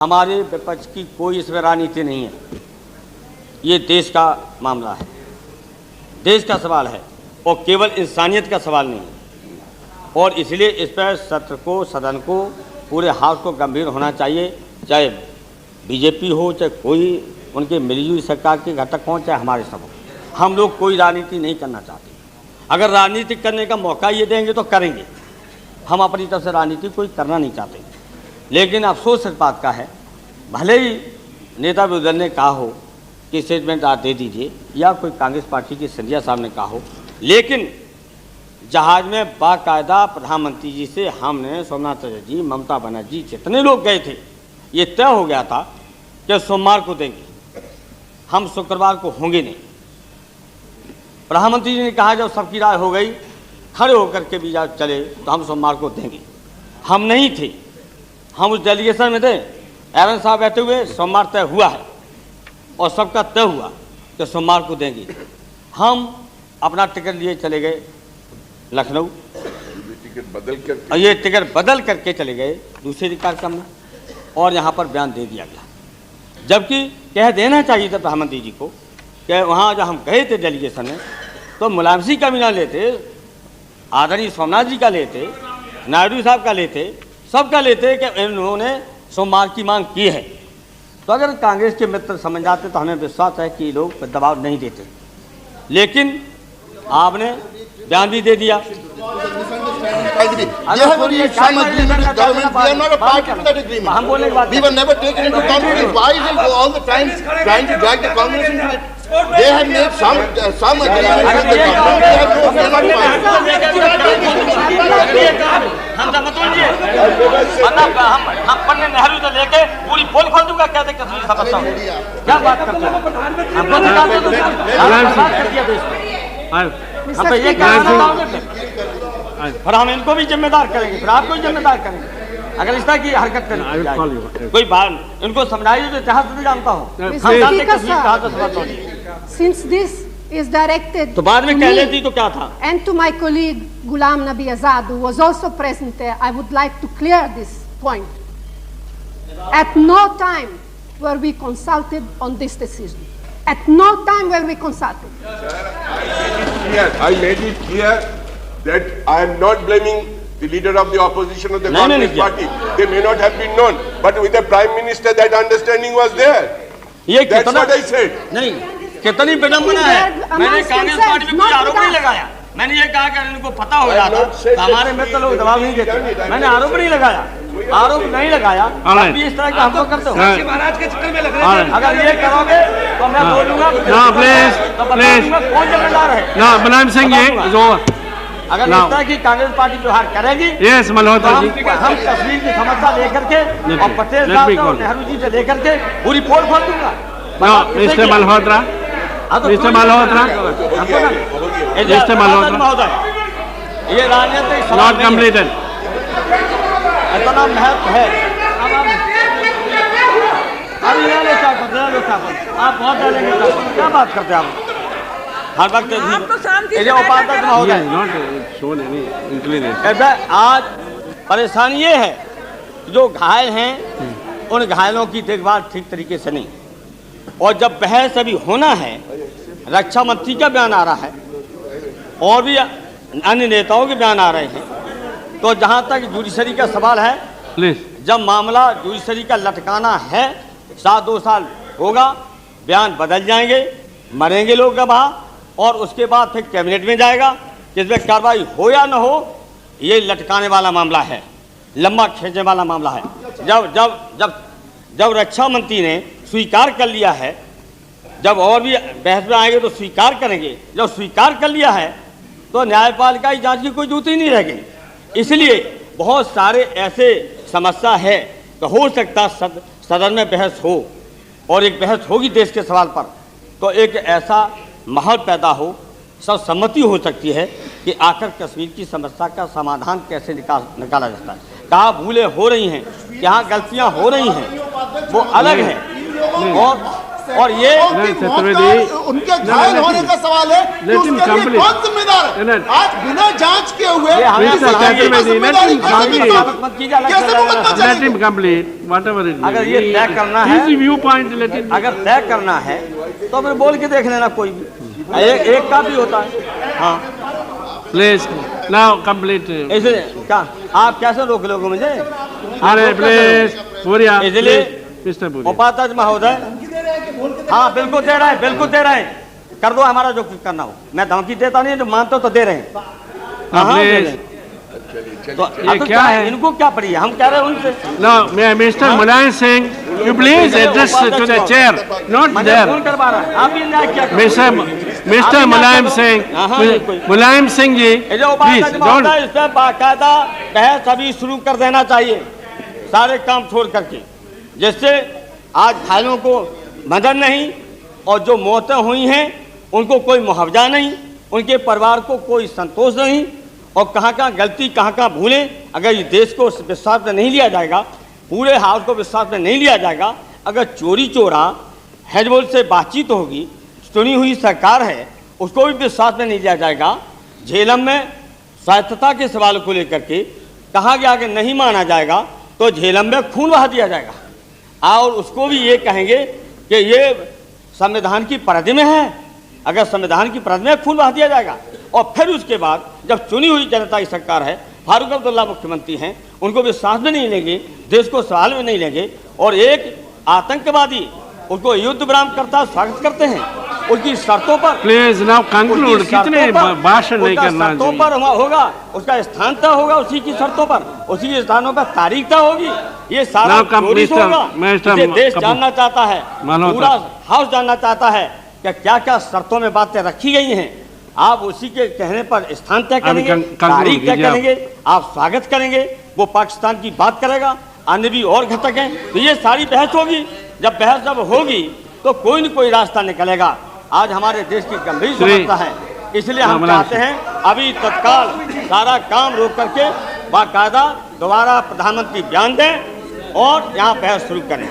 हमारे विपक्ष की कोई इसमें राजनीति नहीं है। ये देश का मामला है, देश का सवाल है और केवल इंसानियत का सवाल नहीं है। और इसलिए इस पर सत्र को, सदन को, पूरे हाउस को गंभीर होना चाहिए, चाहे बीजेपी हो, चाहे कोई उनके मिलीजुली सरकार के घटक हों, चाहे हमारे सब हो। हम लोग कोई राजनीति नहीं करना चाहते। अगर राजनीति करने का मौका ये देंगे तो करेंगे। हम अपनी तरफ से राजनीति कोई करना नहीं चाहते। लेकिन अफसोस इस बात का है, भले ही नेता विरोधी ने कहा हो कि स्टेटमेंट आप दे दीजिए, या कोई कांग्रेस पार्टी के सिंधिया साहब ने कहा हो, लेकिन जहाज में बाकायदा प्रधानमंत्री जी से हमने, सोमनाथ चटर्जी जी, ममता बनर्जी, जितने लोग गए थे, ये तय हो गया था कि सोमवार को देंगे, हम शुक्रवार को होंगे नहीं। प्रधानमंत्री जी ने कहा जब सबकी राय हो गई, खड़े होकर के भी जब चले तो हम सोमवार को देंगे। हम नहीं थे, हम उस डेलीगेशन में थे। एवं साहब बैठे हुए, सोमवार तय हुआ है और सबका तय हुआ कि सोमवार को देंगे। हम अपना टिकट लिए चले गए लखनऊ, ये टिकट बदल करके चले गए दूसरे कार्यक्रम में और यहाँ पर बयान दे दिया गया। जबकि कह देना चाहिए था प्रधानमंत्री जी को कि वहाँ जब हम गए थे डेलीगेशन में तो मुलायम सिंह का भी ना लेते, आदरणीय सोमनाथ जी का लेते, नायडू साहब का लेते, सबका लेते कि इन्होंने सोमवार की मांग की है। तो अगर कांग्रेस के मित्र समझ जाते तो हमें विश्वास है कि लोग दबाव नहीं देते। लेकिन आपने बयान भी दे दिया। हम बोलने की बात They have made some agreement with the हम पंडित नेहरू से लेके पूरी पोल खोल दूंगा, क्या दिक्कत नहीं समझता हूँ। क्या बात करते हैं हम तो ये पर हम इनको भी जिम्मेदार करेंगे, फिर आपको भी जिम्मेदार करेंगे अगर इस तरह की हरकत करें। कोई बात इनको समझाइए तो इतिहास नहीं जानता हूँ। Since this is directed तो बाद में कह लेती तो क्या था। and to my colleague Ghulam Nabi Azad, who was also present there, I would like to clear this point. At no time were we consulted on this decision. At no time were we consulted. I made it clear that I am not blaming the leader of the opposition of the Congress party. They may not have been known, but with the Prime Minister that understanding was there. That's what I said. नहीं, कितनी विडंबना है। मैंने Congress party में कोई आरोप नहीं लगाया। मैंने ये कहा कि इनको पता हो जाता तो हमारे मित्र लोग दबाव नहीं देते। मैंने आरोप नहीं लगाया, आरोप नहीं लगाया। आप भी इस तरह का हम तो करते हो। महाराज के चक्कर में लग रहे हैं। अगर ये करोगे तो मैं बोलूंगा कौन जिम्मेदार है। मुलायम सिंह ये जो अगर इस तरह की कांग्रेस पार्टी व्यवहार करेगी मल्होत्रा जी, हम कश्मीर की समस्या लेकर के और पटेल साहब और नेहरू जी से लेकर के पूरी पोल खोल दूंगा। Mister Malhotra, mister Malhotra, mister Malhotra, ये राजनीतिक नॉट कम्प्लीटेड। इतना महत्व है। आप बहुत क्या बात करते हैं आप हर वक्त उपाध्यक्ष महोदय। आज परेशानी ये है जो घायल हैं उन घायलों की देखभाल ठीक तरीके से नहीं, और जब बहस अभी होना है, रक्षा मंत्री का बयान आ रहा है और भी अन्य नेताओं के बयान आ रहे हैं, तो जहां तक जुडिशरी का सवाल है, जब मामला जुडिशरी का लटकाना है, 2 साल होगा, बयान बदल जाएंगे, मरेंगे लोग गवाह, और उसके बाद फिर कैबिनेट में जाएगा कि इसमें कार्रवाई हो या न हो। ये लटकाने वाला मामला है, लंबा खींचने वाला मामला है। जब जब जब जब रक्षा मंत्री ने स्वीकार कर लिया है, जब और भी बहस में आएंगे तो स्वीकार करेंगे, जब स्वीकार कर लिया है तो न्यायपालिका की जांच की कोई जरूरत ही नहीं रह गई। इसलिए बहुत सारे ऐसे समस्या है कि हो सकता सदन में बहस हो, और एक बहस होगी देश के सवाल पर, तो एक ऐसा माहौल पैदा हो, सब सहमति हो सकती है कि आखिर कश्मीर की समस्या का समाधान कैसे निकाला जाता है। कहाँ भूलें हो रही हैं, कहाँ गलतियाँ हो रही हैं, वो अलग है। और है और ये उनके घायल होने का सवाल है कि उसके लिए कौन जिम्मेदार है? आज बिना जांच किए हुए अगर ये तय करना है, व्यू पॉइंट अगर तय करना है तो फिर बोल के देख लेना, कोई भी एक का भी होता है। हाँ प्लीज नाउ कंप्लीट। इसलिए क्या आप कैसे रोक लोगे मुझे? अरे प्लीज पूरिया, इसलिए उपाध्यक्ष महोदय, हाँ बिल्कुल दे रहे हैं, बिल्कुल दे रहे हैं, कर दो हमारा जो कुछ करना हो। मैं धमकी देता नहीं, जो मानते हो तो दे रहे हैं। तो ये क्या है? इनको क्या पड़ी है? हम कह रहे हैं उनसे। No mister Mulayam Singh, you please address to the chair, not there. Phone करवा रहा है, आप ही न्याय क्या? Mister Mulayam Singh ji please don't. इस पर बाकायदा बहस अभी शुरू कर देना चाहिए, सारे काम छोड़ करके, जिससे आज घायलों को मदद नहीं और जो मौतें हुई हैं उनको कोई मुआवजा नहीं, उनके परिवार को कोई संतोष नहीं, और कहाँ कहाँ गलती कहाँ कहाँ भूलें। अगर ये देश को विश्वास में नहीं लिया जाएगा, पूरे हाउस को विश्वास में नहीं लिया जाएगा, अगर चोरी चोरा हिजबुल से बातचीत होगी, चुनी हुई सरकार है उसको भी विश्वास में नहीं लिया जाएगा, झेलम में स्वायत्तता के सवाल को लेकर के कहा गया कि नहीं माना जाएगा तो झेलम में खून बहा दिया जाएगा, और उसको भी ये कहेंगे कि ये संविधान की परिधि में है। अगर संविधान की परिधि में खून बहा दिया जाएगा, और फिर उसके बाद जब चुनी हुई जनता की सरकार है, फारूक अब्दुल्ला मुख्यमंत्री हैं, उनको विश्वास में नहीं लेंगे, देश को सवाल में नहीं लेंगे, और एक आतंकवादी उसको युद्ध विराम करता स्वागत करते हैं, उसकी शर्तों पर। प्लीज नाउ कंक्लूड, कितने भाषण नहीं करना चाहिए। शर्तों पर होगा, उसका स्थान तय होगा, उसी की शर्तों पर, उसी के स्थानों पर तारीख तय होगी। ये सारा चोरिस होगा। देश जानना चाहता है, पूरा हाउस जानना चाहता है कि क्या क्या शर्तों में बातें रखी गई हैं। आप उसी के कहने पर स्थान तय करेंगे, तारीख तय करेंगे, आप स्वागत करेंगे, वो पाकिस्तान की बात करेगा, अन्य भी और घटक हैं। तो ये सारी बहस होगी। जब बहस जब होगी तो कोई न कोई रास्ता निकलेगा। आज हमारे देश की गंभीर समस्या है, इसलिए हम चाहते हैं अभी तत्काल सारा काम रोक करके बाकायदा दोबारा प्रधानमंत्री बयान दें और यहाँ बहस शुरू करें।